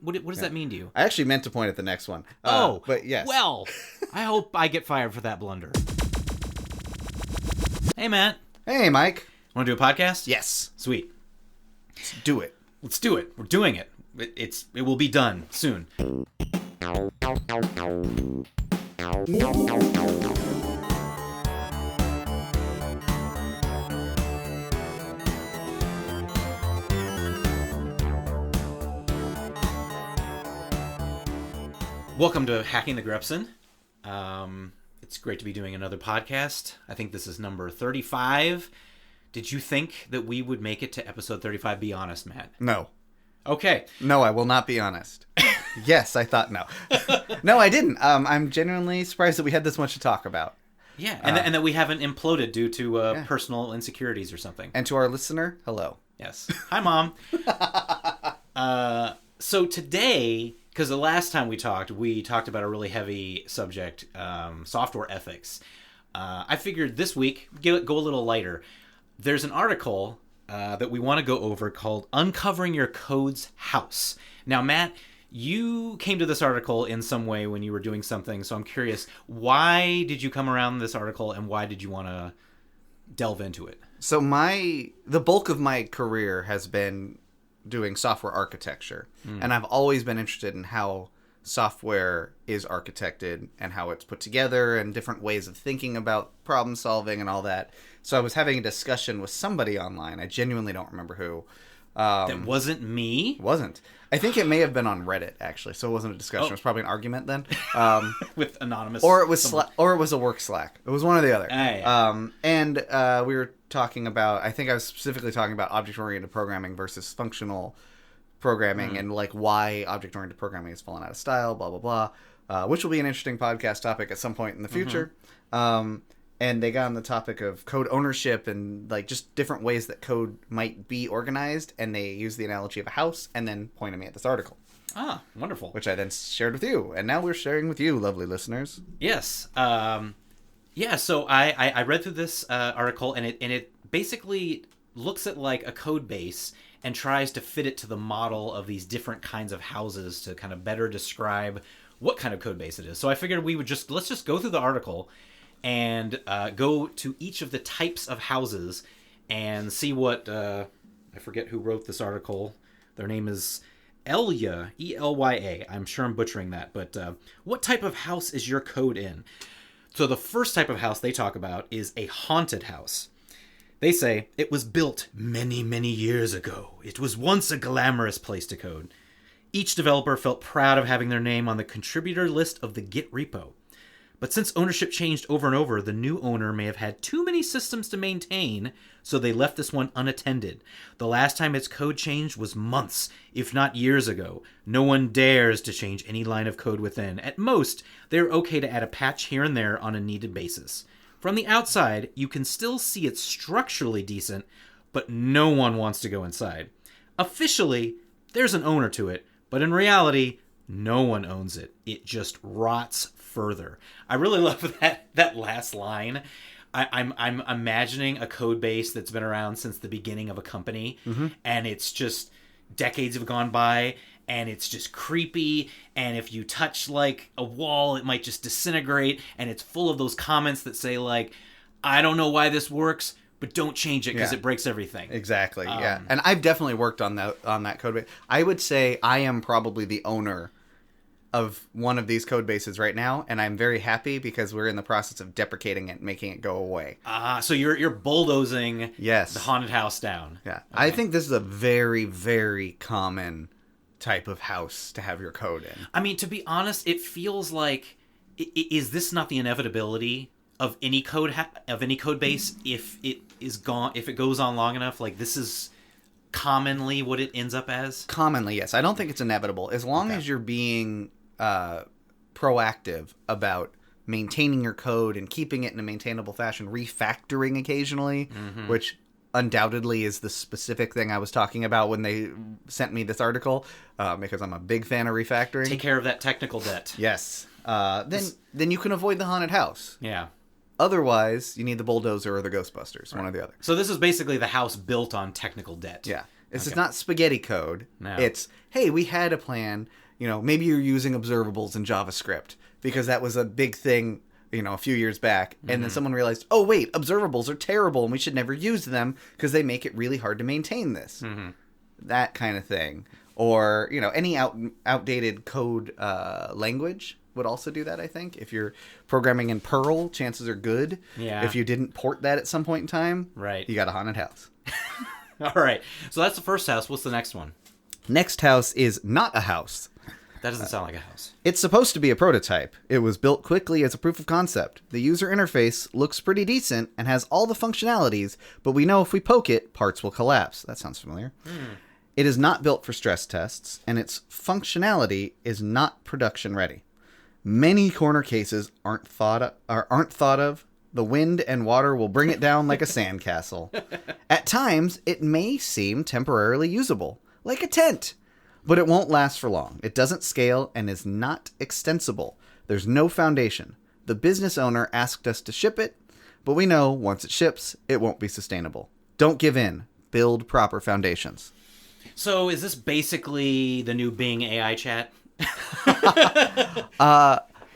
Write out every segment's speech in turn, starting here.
What does that mean to you? I actually meant to point at the next one. But yes. Well, I hope I get fired for that blunder. Hey, Matt. Hey, Mike. Want to do a podcast? Yes. Sweet. Let's do it. Let's do it. We're doing it. It will be done soon. Welcome to Hacking the Grepson. It's great to be doing another podcast. I think this is number 35. Did you think that we would make it to episode 35? Be honest, Matt. No. Okay. No, I will not be honest. Yes, I thought no. No, I didn't. I'm genuinely surprised that we had this much to talk about. Yeah, and that we haven't imploded due to personal insecurities or something. And to our listener, hello. Yes. Hi, Mom. So today, because the last time we talked about a really heavy subject, software ethics. I figured this week, go a little lighter. There's an article that we want to go over called Uncovering Your Code's House. Now, Matt, you came to this article in some way when you were doing something, so I'm curious, why did you come around this article and why did you want to delve into it? So the bulk of my career has been doing software architecture, and I've always been interested in how software is architected and how it's put together and different ways of thinking about problem solving and all that. So I was having a discussion with somebody online. I genuinely don't remember who. That wasn't me? Wasn't. I think it may have been on Reddit, actually, so it wasn't a discussion. It was probably an argument then. With anonymous... Or it was a work Slack. It was one or the other. Yeah. And we were talking about, I think I was specifically talking about object-oriented programming versus functional programming and like why object-oriented programming has fallen out of style, blah, blah, blah, which will be an interesting podcast topic at some point in the future. And they got on the topic of code ownership and like just different ways that code might be organized. And they used the analogy of a house and then pointed me at this article. Ah, wonderful. Which I then shared with you. And now we're sharing with you, lovely listeners. Yes. So I read through this article and it basically looks at like a code base and tries to fit it to the model of these different kinds of houses to kind of better describe what kind of code base it is. So I figured let's just go through the article and go to each of the types of houses and see what, I forget who wrote this article. Their name is Elya, E-L-Y-A. I'm sure I'm butchering that, but what type of house is your code in? So the first type of house they talk about is a haunted house. They say, it was built many, many years ago. It was once a glamorous place to code. Each developer felt proud of having their name on the contributor list of the Git repo. But since ownership changed over and over, the new owner may have had too many systems to maintain, so they left this one unattended. The last time its code changed was months, if not years ago. No one dares to change any line of code within. At most, they're okay to add a patch here and there on a needed basis. From the outside, you can still see it's structurally decent, but no one wants to go inside. Officially, there's an owner to it, but in reality, no one owns it. It just rots further. I really love that last line. I'm imagining a code base that's been around since the beginning of a company, and it's just decades have gone by, and it's just creepy, and if you touch like a wall, it might just disintegrate, and it's full of those comments that say like, I don't know why this works, but don't change it because it breaks everything. Exactly, yeah. And I've definitely worked on that code base. I would say I am probably the owner of one of these code bases right now, and I'm very happy because we're in the process of deprecating it and making it go away. So you're bulldozing the haunted house down. Yeah. Okay. I think this is a very, very common type of house to have your code in. I mean, to be honest, it feels like, is this not the inevitability of any code base if it goes on long enough? Like, this is commonly what it ends up as? Commonly, yes. I don't think it's inevitable. As long as you're being proactive about maintaining your code and keeping it in a maintainable fashion, refactoring occasionally, which undoubtedly is the specific thing I was talking about when they sent me this article, because I'm a big fan of refactoring. Take care of that technical debt. Yes. Then you can avoid the haunted house. Yeah. Otherwise, you need the bulldozer or the Ghostbusters, one or the other. So this is basically the house built on technical debt. Yeah. This is not spaghetti code. No. It's, hey, we had a plan. Maybe you're using observables in JavaScript because that was a big thing, a few years back. And then someone realized, oh, wait, observables are terrible and we should never use them because they make it really hard to maintain this. That kind of thing. Or, any outdated code language would also do that, I think. If you're programming in Perl, chances are good. Yeah. If you didn't port that at some point in time, right, you got a haunted house. All right. So that's the first house. What's the next one? Next house is not a house. That doesn't sound like a house. It's supposed to be a prototype. It was built quickly as a proof of concept. The user interface looks pretty decent and has all the functionalities, but we know if we poke it, parts will collapse. That sounds familiar. It is not built for stress tests, and its functionality is not production ready. Many corner cases aren't thought of. The wind and water will bring it down like a sandcastle. At times, it may seem temporarily usable, like a tent. But it won't last for long. It doesn't scale and is not extensible. There's no foundation. The business owner asked us to ship it, but we know once it ships, it won't be sustainable. Don't give in. Build proper foundations. So is this basically the new Bing AI chat?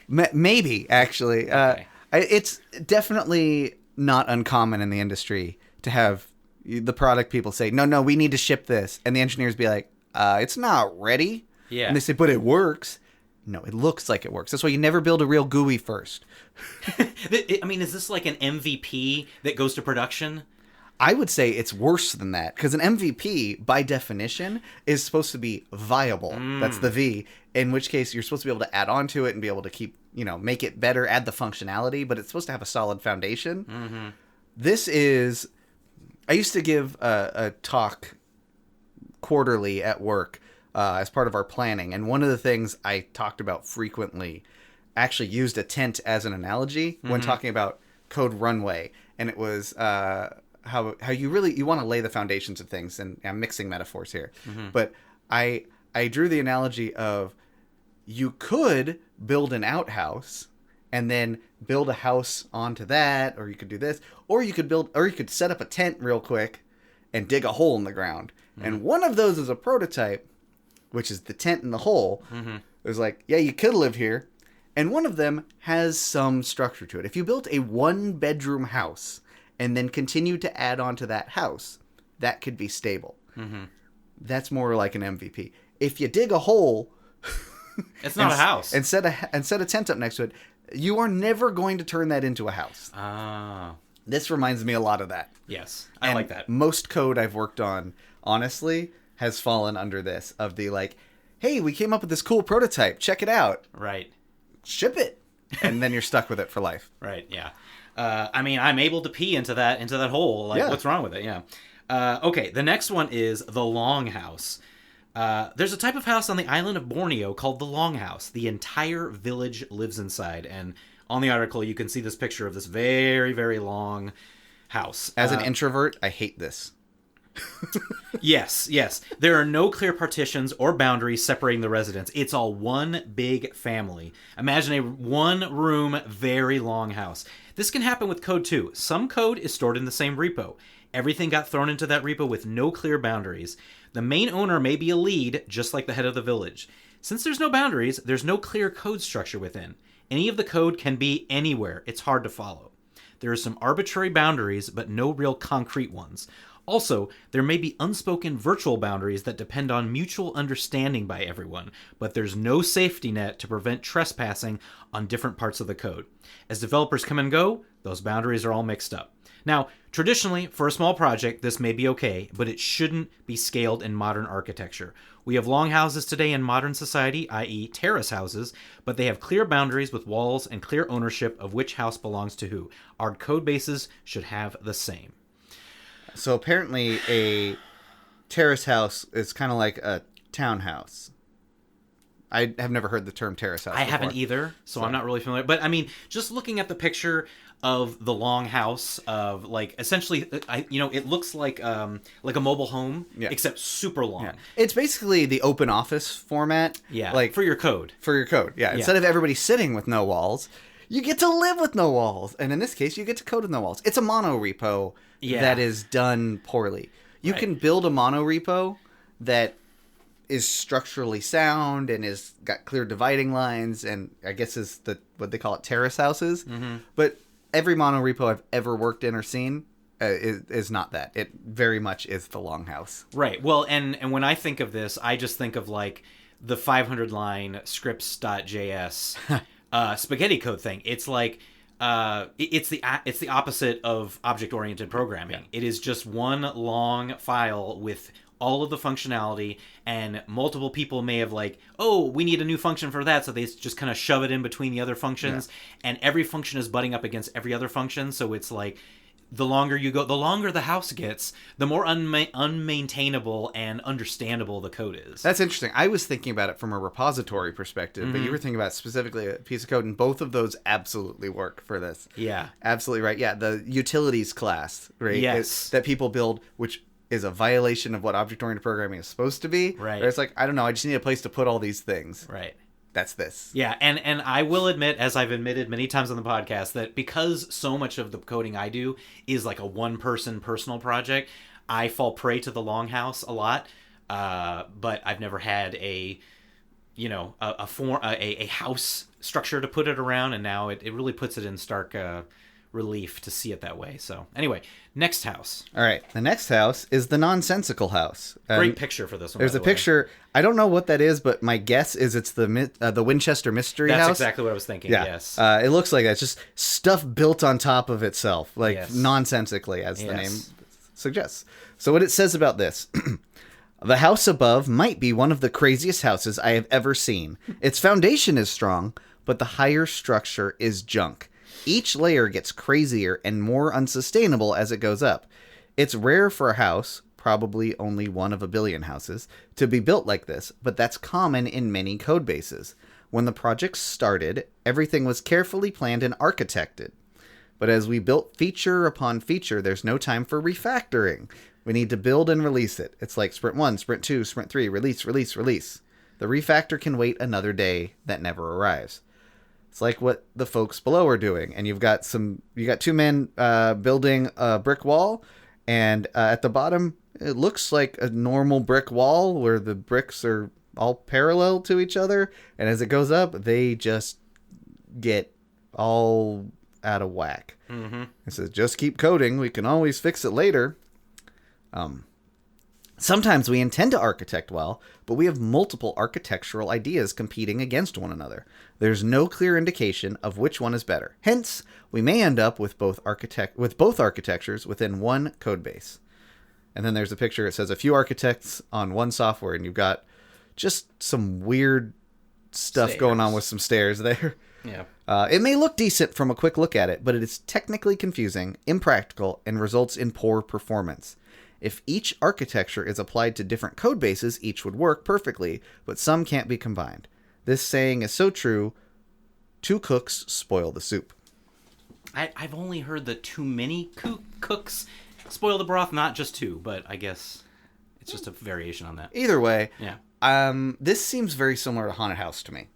Maybe, actually. Okay. It's definitely not uncommon in the industry to have the product people say, no, we need to ship this. And the engineers be like, it's not ready. Yeah. And they say, but it works. No, it looks like it works. That's why you never build a real GUI first. I mean, is this like an MVP that goes to production? I would say it's worse than that, because an MVP, by definition, is supposed to be viable. That's the V, in which case you're supposed to be able to add on to it and be able to keep, make it better, add the functionality, but it's supposed to have a solid foundation. This is... I used to give a talk quarterly at work as part of our planning, and one of the things I talked about frequently actually used a tent as an analogy when talking about code runway, and it was how you want to lay the foundations of things, and I'm mixing metaphors here, but I drew the analogy of you could build an outhouse and then build a house onto that, or you could do this, or you could set up a tent real quick and dig a hole in the ground. And one of those is a prototype, which is the tent in the hole. It was like, yeah, you could live here. And one of them has some structure to it. If you built a 1-bedroom house and then continue to add on to that house, that could be stable. That's more like an MVP. If you dig a hole... It's not a house. And set a tent up next to it, you are never going to turn that into a house. This reminds me a lot of that. Yes, I like that. Most code I've worked on, honestly, has fallen under this, of the like, hey, we came up with this cool prototype, check it out. Right. Ship it. And then you're stuck with it for life. Right, yeah. I mean, I'm able to pee into that hole. Like, what's wrong with it? Yeah. Okay, the next one is the Longhouse. There's a type of house on the island of Borneo called the Longhouse. The entire village lives inside, and on the article you can see this picture of this very, very long house. As an introvert, I hate this. Yes. There are no clear partitions or boundaries separating the residents. It's all one big family. Imagine a one-room, very long house. This can happen with code too. Some code is stored in the same repo. Everything got thrown into that repo with no clear boundaries. The main owner may be a lead, just like the head of the village. Since there's no boundaries, there's no clear code structure within. Any of the code can be anywhere. It's hard to follow. There are some arbitrary boundaries, but no real concrete ones. Also, there may be unspoken virtual boundaries that depend on mutual understanding by everyone, but there's no safety net to prevent trespassing on different parts of the code. As developers come and go, those boundaries are all mixed up. Now, traditionally, for a small project, this may be okay, but it shouldn't be scaled in modern architecture. We have longhouses today in modern society, i.e. terrace houses, but they have clear boundaries with walls and clear ownership of which house belongs to who. Our code bases should have the same. So apparently a terrace house is kind of like a townhouse. I have never heard the term terrace house I before. haven't either, so I'm not really familiar. But I mean, just looking at the picture of the long house, of like essentially, it looks like a mobile home, except super long. Yeah. It's basically the open office format. Yeah, like for your code. Instead of everybody sitting with no walls, you get to live with no walls. And in this case, you get to code with no walls. It's a mono repo that is done poorly. You Right. can build a monorepo that is structurally sound and is got clear dividing lines, and I guess is what they call it, terrace houses. Mm-hmm. But every monorepo I've ever worked in or seen is not that. It very much is the longhouse. Right. Well, and when I think of this, I just think of like the 500 line scripts.js spaghetti code thing. It's like it's the opposite of object oriented programming. Yeah. It is just one long file with all of the functionality, and multiple people may have like, oh, we need a new function for that, so they just kind of shove it in between the other functions, and every function is butting up against every other function. So it's like, the longer you go, the longer the house gets, the more unmaintainable and understandable the code is. That's interesting. I was thinking about it from a repository perspective, but you were thinking about specifically a piece of code, and both of those absolutely work for this. Yeah. Absolutely right. Yeah, the utilities class, right? Yes. That people build, which is a violation of what object-oriented programming is supposed to be. Right. Where it's like, I don't know, I just need a place to put all these things. Right. That's this. Yeah, and I will admit, as I've admitted many times on the podcast, that because so much of the coding I do is like a one-person personal project, I fall prey to the longhouse a lot. But I've never had a house structure to put it around, and now it really puts it in stark relief to see it that way. So anyway, next house. All right. The next house is the nonsensical house. Great picture for this one. There's by a the way. picture. I don't know what that is, but my guess is it's the Winchester Mystery That's House. exactly what I was thinking. Yeah. Yes. It looks like that. It's just stuff built on top of itself, like Yes. nonsensically, as the Yes. name suggests. So what it says about this. The house above might be one of the craziest houses I have ever seen. Its foundation is strong, but the higher structure is junk. Each layer gets crazier and more unsustainable as it goes up. It's rare for a house, probably only one of a billion houses, to be built like this, but that's common in many code bases. When the project started, everything was carefully planned and architected. But as we built feature upon feature, there's no time for refactoring. We need to build and release it. It's like sprint 1, sprint 2, sprint 3, release, release, release. The refactor can wait another day that never arrives. It's like what the folks below are doing, and you got two men building a brick wall, and at the bottom it looks like a normal brick wall where the bricks are all parallel to each other, and as it goes up, they just get all out of whack. Mm-hmm. It says, "Just keep coding. We can always fix it later." Sometimes we intend to architect well, but we have multiple architectural ideas competing against one another. There's no clear indication of which one is better. Hence, we may end up with both architectures within one code base. And then there's a picture. It says a few architects on one software, and you've got just some weird stuff going on with some stairs there. Yeah. It may look decent from a quick look at it, but it is technically confusing, impractical, and results in poor performance. If each architecture is applied to different code bases, each would work perfectly, but some can't be combined. This saying is so true. Two cooks spoil the soup. I've only heard that too many cooks spoil the broth, not just two, but I guess it's just a variation on that. Either way, Yeah. This seems very similar to Haunted House to me.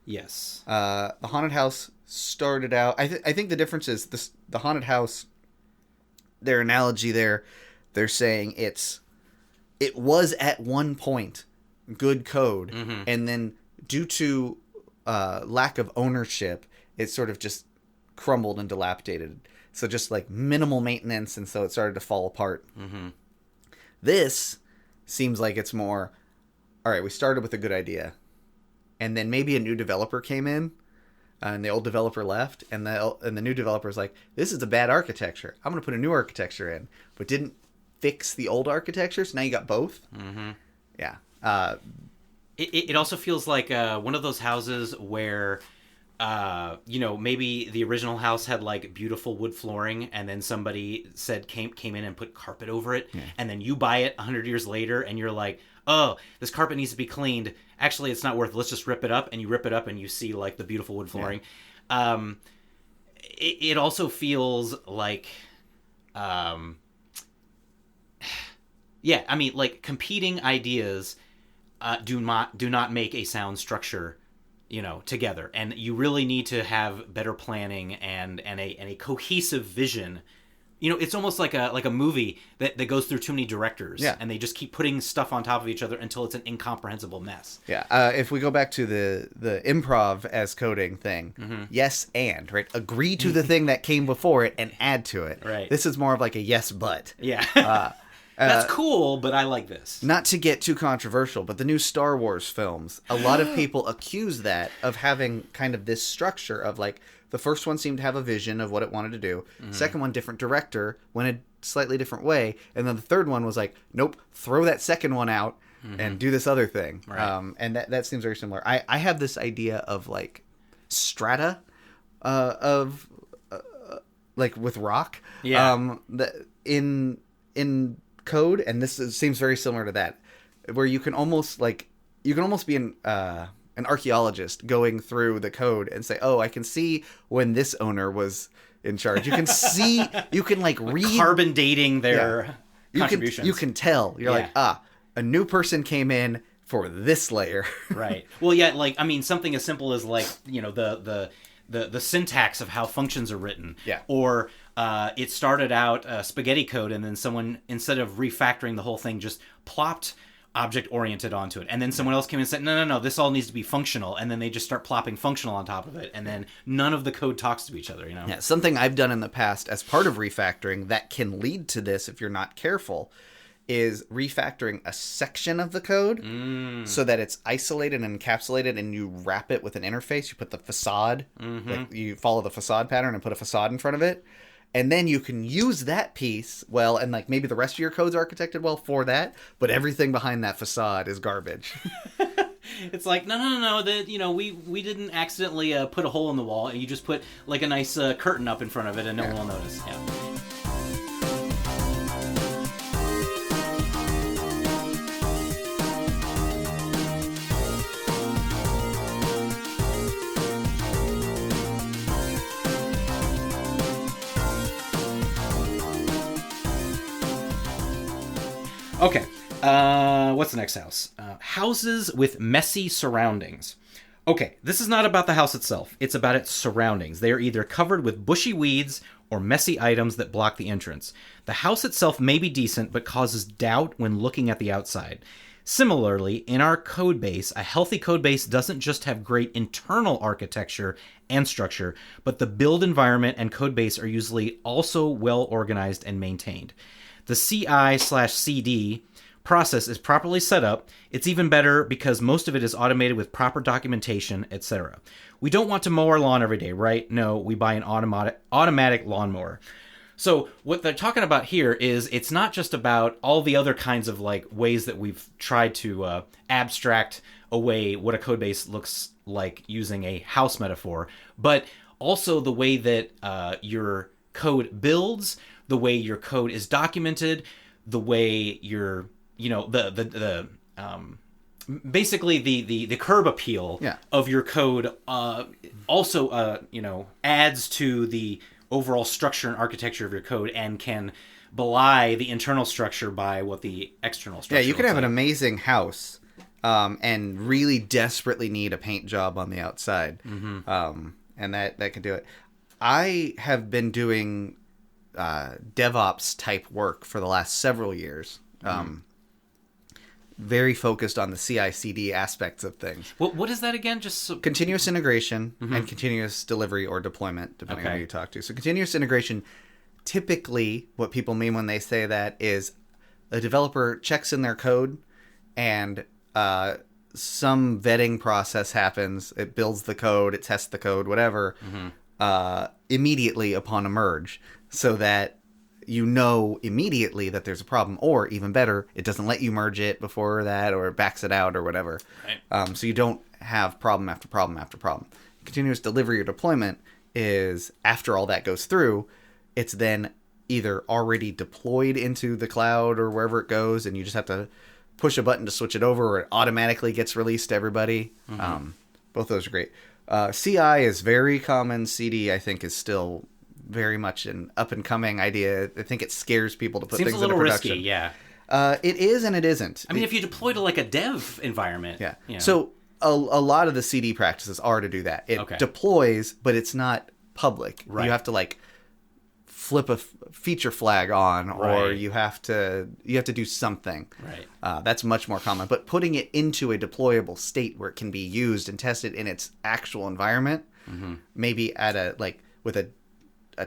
Yes. The Haunted House started out... I think the difference is the Haunted House, their analogy there, they're saying it was at one point good code, and then due to lack of ownership, it sort of just crumbled and dilapidated. So just like minimal maintenance, and so it started to fall apart. Mm-hmm. This seems like it's more, all right, we started with a good idea, and then maybe a new developer came in, and the old developer left, and the new developer's like, this is a bad architecture. I'm going to put a new architecture in, but didn't fix the old architecture, so now you got both. Mm-hmm. Yeah. It also feels like one of those houses where, maybe the original house had like beautiful wood flooring, and then somebody came in and put carpet over it, and then you buy it 100 years later, and you're like, oh, this carpet needs to be cleaned. Actually, it's not worth it. Let's just rip it up, and you rip it up, and you see like the beautiful wood flooring. Yeah. It also feels like, yeah, I mean, like competing ideas do not make a sound structure, together, and you really need to have better planning and a cohesive vision it's almost like a movie that goes through too many directors, Yeah. and they just keep putting stuff on top of each other until it's an incomprehensible mess. Yeah. If we go back to the improv as coding thing, yes and, right? Agree to the thing that came before it and add to it. Right. This is more of like a yes but. Yeah. That's cool, but I like this. Not to get too controversial, but the new Star Wars films, a lot of people accuse that of having kind of this structure of like, the first one seemed to have a vision of what it wanted to do. Second one, different director, went a slightly different way. And then the third one was like, nope, throw that second one out and do this other thing. Right. And that seems very similar. I have this idea of like strata of like with rock. Yeah. In code, and seems very similar to that, where you can almost be an archaeologist going through the code and say, oh, I can see when this owner was in charge. You can see, you can like read carbon dating their contributions. You can tell. You're like, a new person came in for this layer. Right. Well, yeah, like, I mean, something as simple as like, the syntax of how functions are written. Yeah. Or it started out spaghetti code, and then someone, instead of refactoring the whole thing, just plopped object-oriented onto it. And then someone else came and said, no, this all needs to be functional. And then they just start plopping functional on top of it. And then none of the code talks to each other, Yeah, something I've done in the past as part of refactoring that can lead to this if you're not careful is refactoring a section of the code so that it's isolated and encapsulated, and you wrap it with an interface. You put the facade, like you follow the facade pattern and put a facade in front of it. And then you can use that piece well, and like maybe the rest of your code's architected well for that, but everything behind that facade is garbage. It's like, no, that, we didn't accidentally put a hole in the wall, and you just put like a nice curtain up in front of it, and no one will notice. Yeah. Okay, what's the next house? Houses with messy surroundings. Okay, this is not about the house itself. It's about its surroundings. They are either covered with bushy weeds or messy items that block the entrance. The house itself may be decent, but causes doubt when looking at the outside. Similarly, in our code base, a healthy code base doesn't just have great internal architecture and structure, but the build environment and code base are usually also well organized and maintained. The CI/CD process is properly set up. It's even better because most of it is automated with proper documentation, etc. We don't want to mow our lawn every day, right? No, we buy an automatic lawnmower. So what they're talking about here is it's not just about all the other kinds of like ways that we've tried to abstract away what a code base looks like using a house metaphor, but also the way that your code builds, the way your code is documented, the way your, basically the curb appeal of your code also, adds to the overall structure and architecture of your code and can belie the internal structure by what the external structure. Yeah, you can have like. an amazing house and really desperately need a paint job on the outside. And that can do it. I have been doing DevOps type work for the last several years. Very focused on the CI/CD aspects of things. What is that again? Just so... Continuous integration and continuous delivery or deployment, depending on who you talk to. So continuous integration, typically what people mean when they say that is a developer checks in their code and some vetting process happens. It builds the code, it tests the code, whatever, immediately upon a merge, so that you know immediately that there's a problem, or even better, it doesn't let you merge it before that, or it backs it out or whatever. Right. So you don't have problem after problem after problem. Continuous delivery or deployment is after all that goes through, it's then either already deployed into the cloud or wherever it goes, and you just have to push a button to switch it over, or it automatically gets released to everybody. Both those are great. CI is very common. CD, I think, is still very much an up-and-coming idea. I think it scares people to put things into production. Seems a little risky, It is and it isn't. I mean, if you deploy to like a dev environment. Yeah. So a lot of the CD practices are to do that. It deploys, but it's not public. Right. You have to like flip a feature flag on, or Right. you have to do something. Right. That's much more common. But putting it into a deployable state where it can be used and tested in its actual environment, maybe at with a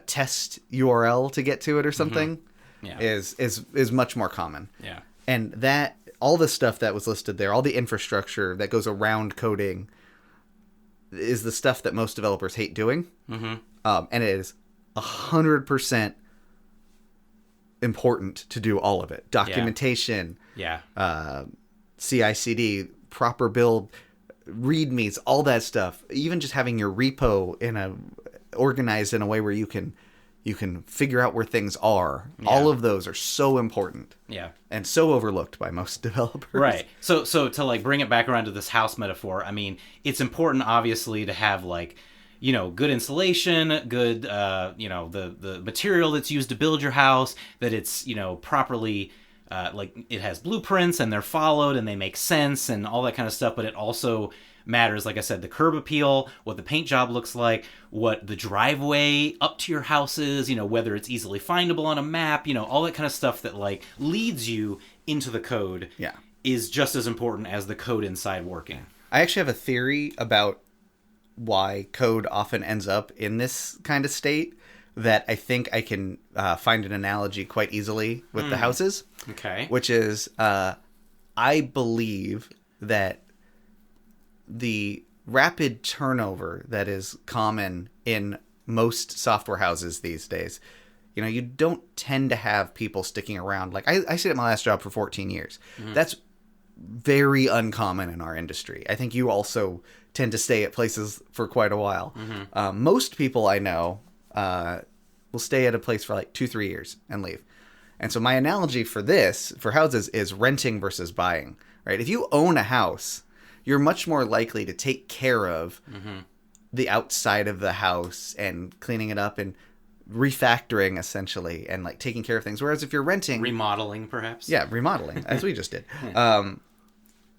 test URL to get to it or something, Yeah. is much more common. Yeah. And that all the stuff that was listed there, all the infrastructure that goes around coding, is the stuff that most developers hate doing. Mm-hmm. And it is 100% important to do all of it. Documentation, Yeah. CI/CD, proper build, readmes, all that stuff. Even just having your repo organized in a way where you can figure out where things are. Yeah. All of those are so important. Yeah. And so overlooked by most developers. Right. So to like bring it back around to this house metaphor, I mean, it's important obviously to have like, good insulation, good, the material that's used to build your house, that it's, properly, like it has blueprints and they're followed and they make sense and all that kind of stuff. But it also matters, like I said, the curb appeal, what the paint job looks like, what the driveway up to your house is, whether it's easily findable on a map, all that kind of stuff that like leads you into the code. Yeah. Is just as important as the code inside working. I actually have a theory about why code often ends up in this kind of state that I think I can find an analogy quite easily with the houses. Okay. Which is, I believe that the rapid turnover that is common in most software houses these days, you don't tend to have people sticking around. Like I stayed at my last job for 14 years. That's very uncommon in our industry. I think you also tend to stay at places for quite a while. Most people I know will stay at a place for like 2-3 years and leave. And so my analogy for houses is renting versus buying, right? If you own a house, you're much more likely to take care of the outside of the house and cleaning it up and refactoring essentially and like taking care of things. Whereas if you're renting, remodeling perhaps. Yeah, remodeling, as we just did.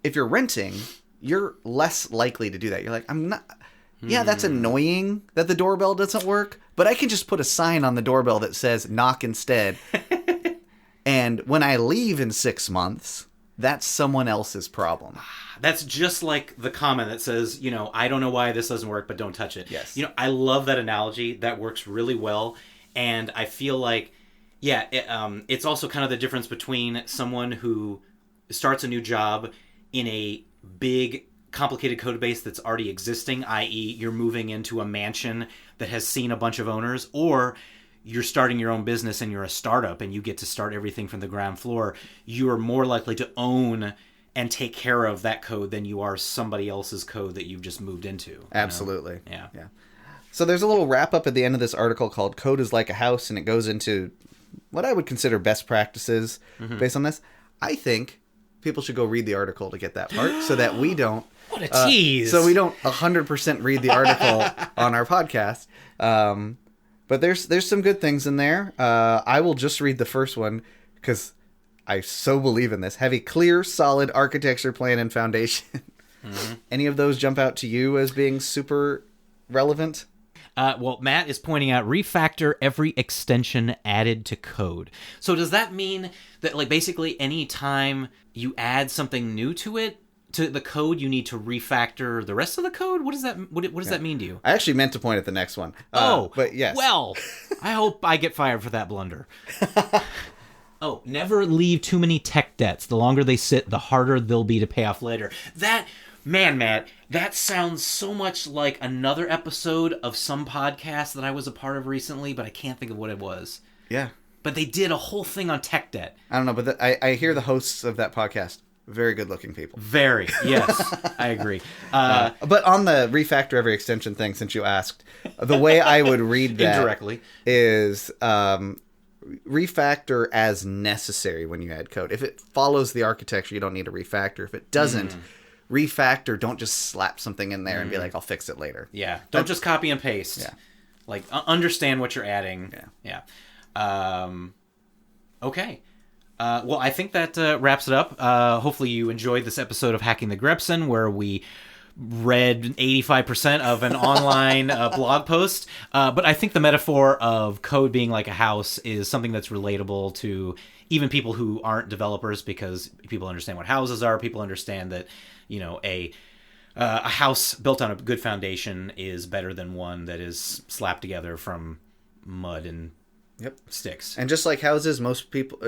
If you're renting, you're less likely to do that. You're like, I'm not. Yeah, that's annoying that the doorbell doesn't work, but I can just put a sign on the doorbell that says knock instead. And when I leave in 6 months, that's someone else's problem. That's just like the comment that says, I don't know why this doesn't work, but don't touch it. Yes. I love that analogy. That works really well. And I feel like, it's also kind of the difference between someone who starts a new job in a big, complicated code base that's already existing, i.e. you're moving into a mansion that has seen a bunch of owners, or you're starting your own business and you're a startup and you get to start everything from the ground floor. You are more likely to own and take care of that code than you are somebody else's code that you've just moved into. Absolutely. Yeah. So there's a little wrap up at the end of this article called Code is Like a House, and it goes into what I would consider best practices based on this. I think people should go read the article to get that part so that we don't. What a tease. So we don't 100% read the article on our podcast. But there's some good things in there. I will just read the first one because I so believe in this. Have a clear, solid architecture plan and foundation. Any of those jump out to you as being super relevant? Well, Matt is pointing out refactor every extension added to code. So does that mean that, like, basically any time you add something new to it, to the code, you need to refactor the rest of the code? What does that mean to you? I actually meant to point at the next one. But yes. Well, I hope I get fired for that blunder. Oh, never leave too many tech debts. The longer they sit, the harder they'll be to pay off later. Man, Matt, that sounds so much like another episode of some podcast that I was a part of recently, but I can't think of what it was. Yeah. But they did a whole thing on tech debt. I don't know, but I hear the hosts of that podcast, very good-looking people. Very, yes, I agree. But on the refactor every extension thing, since you asked, the way I would read that indirectly is refactor as necessary when you add code. If it follows the architecture, you don't need a refactor. If it doesn't, refactor, don't just slap something in there and be like, I'll fix it later. Yeah, don't just copy and paste. Yeah. Like, understand what you're adding. Yeah. Okay. Well, I think that wraps it up. Hopefully you enjoyed this episode of Hacking the Grepson, where we read 85% of an online blog post. But I think the metaphor of code being like a house is something that's relatable to even people who aren't developers, because people understand what houses are. People understand that, a house built on a good foundation is better than one that is slapped together from mud and sticks. And just like houses, most people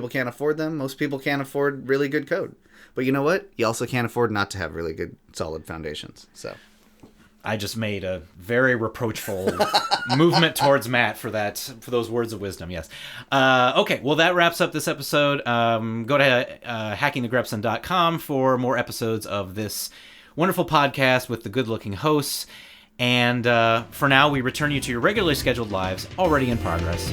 can't afford them. Most people can't afford really good code. But you know what? You also can't afford not to have really good, solid foundations. So I just made a very reproachful movement towards Matt for those words of wisdom. Yes. Okay. Well, that wraps up this episode. Go to hackingthegrepson.com for more episodes of this wonderful podcast with the good-looking hosts. And for now, we return you to your regularly scheduled lives already in progress.